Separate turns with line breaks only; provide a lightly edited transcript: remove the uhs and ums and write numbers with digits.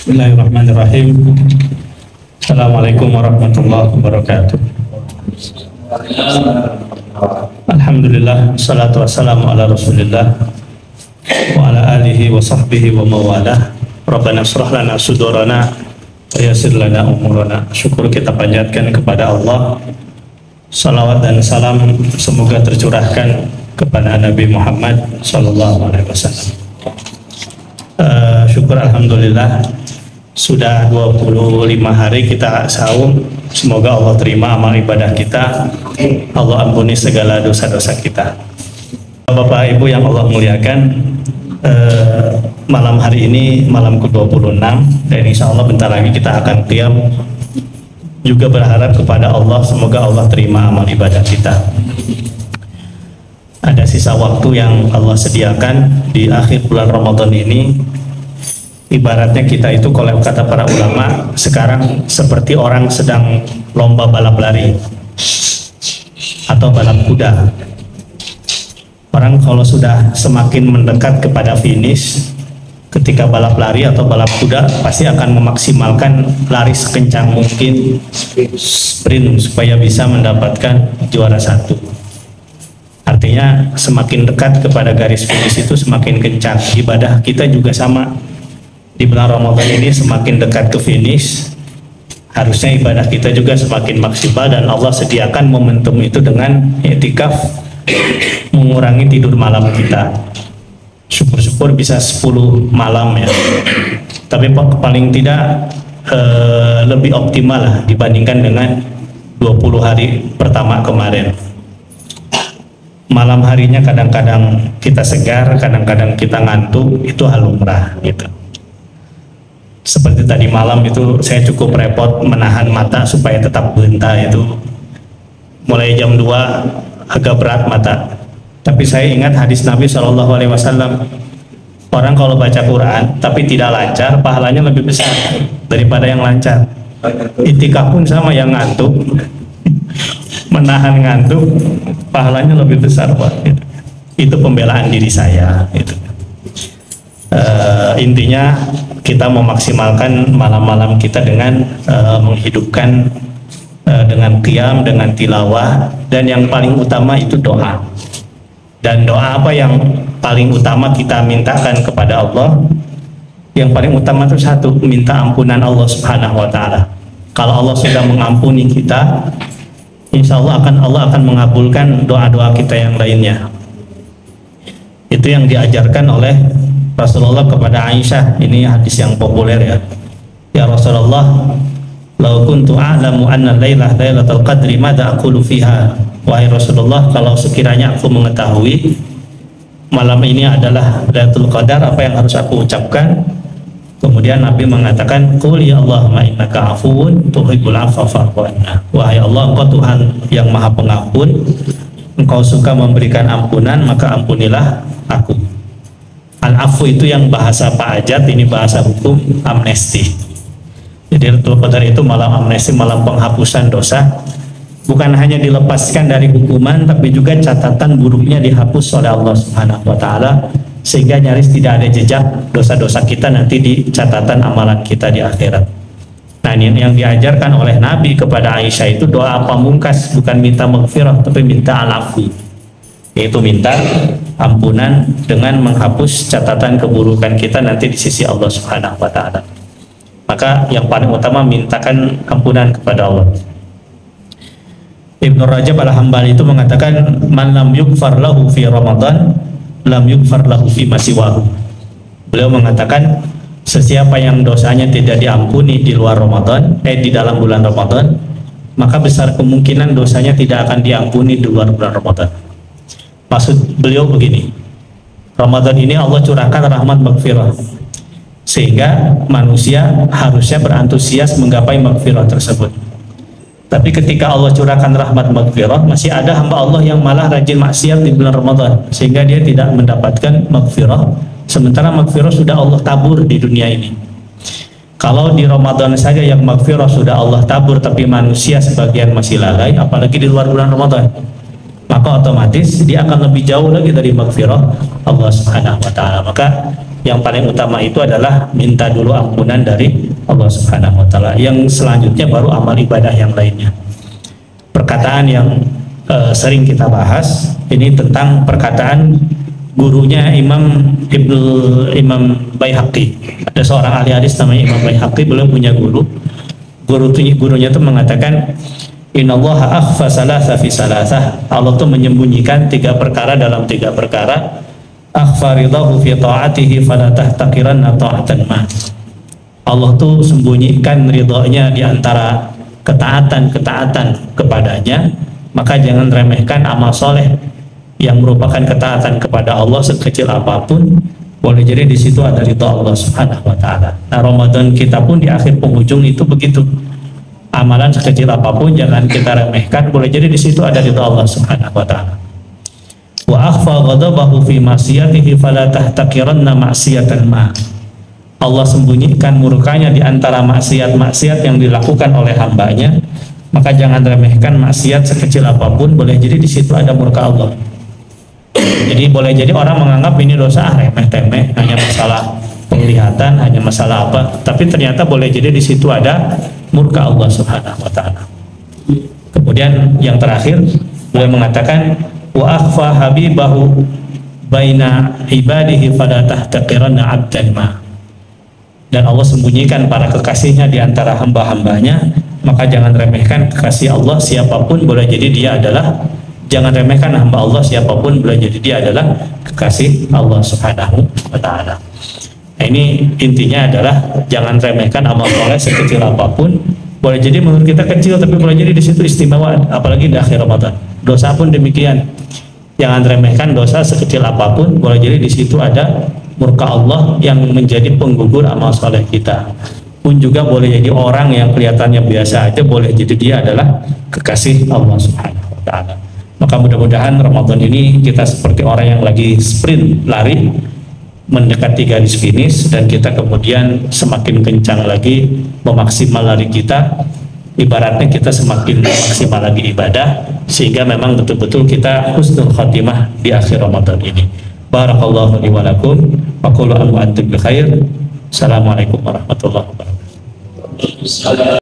Bismillahirrahmanirrahim. Assalamualaikum warahmatullahi wabarakatuh. Alhamdulillah, salatu wassalamu ala rasulillah wa ala alihi wa sahbihi wa mawalah. Rabbana shrah lana sudurana wa yassir lana umurana. Syukur kita panjatkan kepada Allah. Salawat dan salam semoga tercurahkan kepada Nabi Muhammad sallallahu alaihi wasallam. Syukur alhamdulillah sudah 25 hari kita saum. Semoga Allah terima amal ibadah kita, Allah ampuni segala dosa-dosa kita. Bapak Ibu yang Allah muliakan, malam hari ini malam ke-26 dan insya Allah bentar lagi kita akan qiyam. Juga berharap kepada Allah semoga Allah terima amal ibadah kita. Ada sisa waktu yang Allah sediakan di akhir bulan Ramadan ini. Ibaratnya kita itu kalau kata para ulama sekarang seperti orang sedang lomba balap lari atau balap kuda. Orang kalau sudah semakin mendekat kepada finish ketika balap lari atau balap kuda pasti akan memaksimalkan lari sekencang mungkin, sprint supaya bisa mendapatkan juara satu. Artinya semakin dekat kepada garis finish itu semakin kencang. Ibadah kita juga sama. Di bulan Ramadan ini semakin dekat ke finish, harusnya ibadah kita juga semakin maksimal dan Allah sediakan momentum itu dengan i'tikaf, mengurangi tidur malam kita. Syukur-syukur bisa 10 malam ya. Tapi paling tidak lebih optimal lah dibandingkan dengan 20 hari pertama kemarin. Malam harinya kadang-kadang kita segar, kadang-kadang kita ngantuk, itu hal lumrah gitu. Seperti tadi malam itu saya cukup repot menahan mata supaya tetap bunta itu. Mulai jam 2 agak berat mata. Tapi saya ingat hadis Nabi SAW, orang kalau baca Quran tapi tidak lancar, pahalanya lebih besar daripada yang lancar. I'tikaf pun sama, yang ngantuk, menahan ngantuk, pahalanya lebih besar Pak. Itu pembelaan diri saya. Itu. Intinya kita memaksimalkan malam-malam kita dengan menghidupkan dengan qiyam, dengan tilawah, dan yang paling utama itu doa. Dan doa apa yang paling utama kita mintakan kepada Allah? Yang paling utama itu satu, minta ampunan Allah Subhanahu wa Ta'ala. Kalau Allah sudah mengampuni kita, insya Allah akan mengabulkan doa-doa kita yang lainnya. Itu yang diajarkan oleh Rasulullah kepada Aisyah. Ini hadis yang populer ya. Ya Rasulullah, lau kuntu a'lamu anna lailah lailatul qadri madza aqulu fiha. Wahai Rasulullah, kalau sekiranya aku mengetahui malam ini adalah Lailatul Qadar, apa yang harus aku ucapkan? Kemudian Nabi mengatakan, qul ya Allahumma innaka afuwun tuhibbul afwa fa'fu anna. Wahai Allah, Engkau Tuhan yang Maha Pengampun, Engkau suka memberikan ampunan, maka ampunilah aku. Al-afu itu yang bahasa Pak Ajat, ini bahasa hukum amnesti. Jadi Lailatul Qadar itu malam amnesti, malam penghapusan dosa. Bukan hanya dilepaskan dari hukuman, tapi juga catatan buruknya dihapus oleh Allah Subhanahu wa Ta'ala, sehingga nyaris tidak ada jejak dosa-dosa kita nanti di catatan amalan kita di akhirat. Nah, ini yang diajarkan oleh Nabi kepada Aisyah itu doa pamungkas, bukan minta maghfirah tapi minta al-afu, yaitu minta ampunan dengan menghapus catatan keburukan kita nanti di sisi Allah Subhanahu wa Ta'ala. Maka yang paling utama mintakan ampunan kepada Allah. Ibnu Rajab al-Hambali itu mengatakan, man lam yughfar lahu fi Ramadan lam yughfar lahu fi masiwahu. Beliau mengatakan, sesiapa yang dosanya tidak diampuni di luar Ramadan, di dalam bulan Ramadan, maka besar kemungkinan dosanya tidak akan diampuni di luar bulan Ramadan. Maksud beliau begini, Ramadan ini Allah curahkan rahmat maghfirah, sehingga manusia harusnya berantusias menggapai maghfirah tersebut. Tapi ketika Allah curahkan rahmat maghfirah, masih ada hamba Allah yang malah rajin maksiat di bulan Ramadan, sehingga dia tidak mendapatkan maghfirah, sementara maghfirah sudah Allah tabur di dunia ini. Kalau di Ramadan saja yang maghfirah sudah Allah tabur, tapi manusia sebagian masih lalai, apalagi di luar bulan Ramadan. maka otomatis dia akan lebih jauh lagi dari maghfirah Allah Subhanahu wa taala. Maka yang paling utama itu adalah minta dulu ampunan dari Allah Subhanahu wa taala. Yang selanjutnya baru amal ibadah yang lainnya. Perkataan yang sering kita bahas ini tentang perkataan gurunya Imam Baihaqi. Ada seorang ahli hadis namanya Imam Baihaqi, beliau punya guru. Gurunya itu mengatakan, Innallaha akhfa salasa fi salasah. Allah tuh menyembunyikan 3 perkara dalam 3 perkara. Akhfa ridahu fi ta'atihi fala tahtaqiranna ta'atan ma. Allah tuh sembunyikan ridhonya di antara ketaatan kepadanya, maka jangan remehkan amal soleh yang merupakan ketaatan kepada Allah sekecil apapun. Boleh jadi di situ ada ridha Allah Subhanahu wa taala. Nah, Ramadan kita pun di akhir penghujung itu begitu. Amalan sekecil apapun jangan kita remehkan, boleh jadi di situ ada ridha Allah Subhanahu wa taala. Wa akhfa ghadabahu fi ma'siyatihi fala tahtaqiranna ma'siyatan ma. Allah sembunyikan murkanya di antara maksiat-maksiat yang dilakukan oleh hambanya, maka jangan remehkan maksiat sekecil apapun, boleh jadi di situ ada murka Allah. Jadi boleh jadi orang menganggap ini dosa remeh-temeh, hanya masalah penglihatan, hanya masalah apa, tapi ternyata boleh jadi di situ ada murka Allah Subhanahu wa taala. Kemudian yang terakhir, beliau mengatakan wa akhfa habibahu baina ibadihi fala tahtaqiranna 'abdan ma. Dan Allah sembunyikan para kekasihnya di antara hamba-hambanya, maka jangan remehkan kekasih Allah siapapun, boleh jadi dia adalah, jangan remehkan hamba Allah siapapun, boleh jadi dia adalah kekasih Allah Subhanahu wa taala. Nah, ini intinya adalah jangan remehkan amal soleh sekecil apapun. Boleh jadi menurut kita kecil, tapi boleh jadi di situ istimewa, apalagi di akhir Ramadan. Dosa pun demikian. Jangan remehkan dosa sekecil apapun, boleh jadi di situ ada murka Allah yang menjadi penggugur amal soleh kita. Pun juga boleh jadi orang yang kelihatannya biasa aja, boleh jadi dia adalah kekasih Allah Subhanahu wa taala. Maka mudah-mudahan Ramadan ini kita seperti orang yang lagi sprint lari mendekati garis finish, dan kita kemudian semakin kencang lagi memaksimal lari kita. Ibaratnya kita semakin maksimal lagi ibadah, sehingga memang betul-betul kita husnul khatimah di akhir Ramadan ini. Barakallahu li wa lakum wa qulu antum bi khair. Assalamualaikum warahmatullahi wabarakatuh.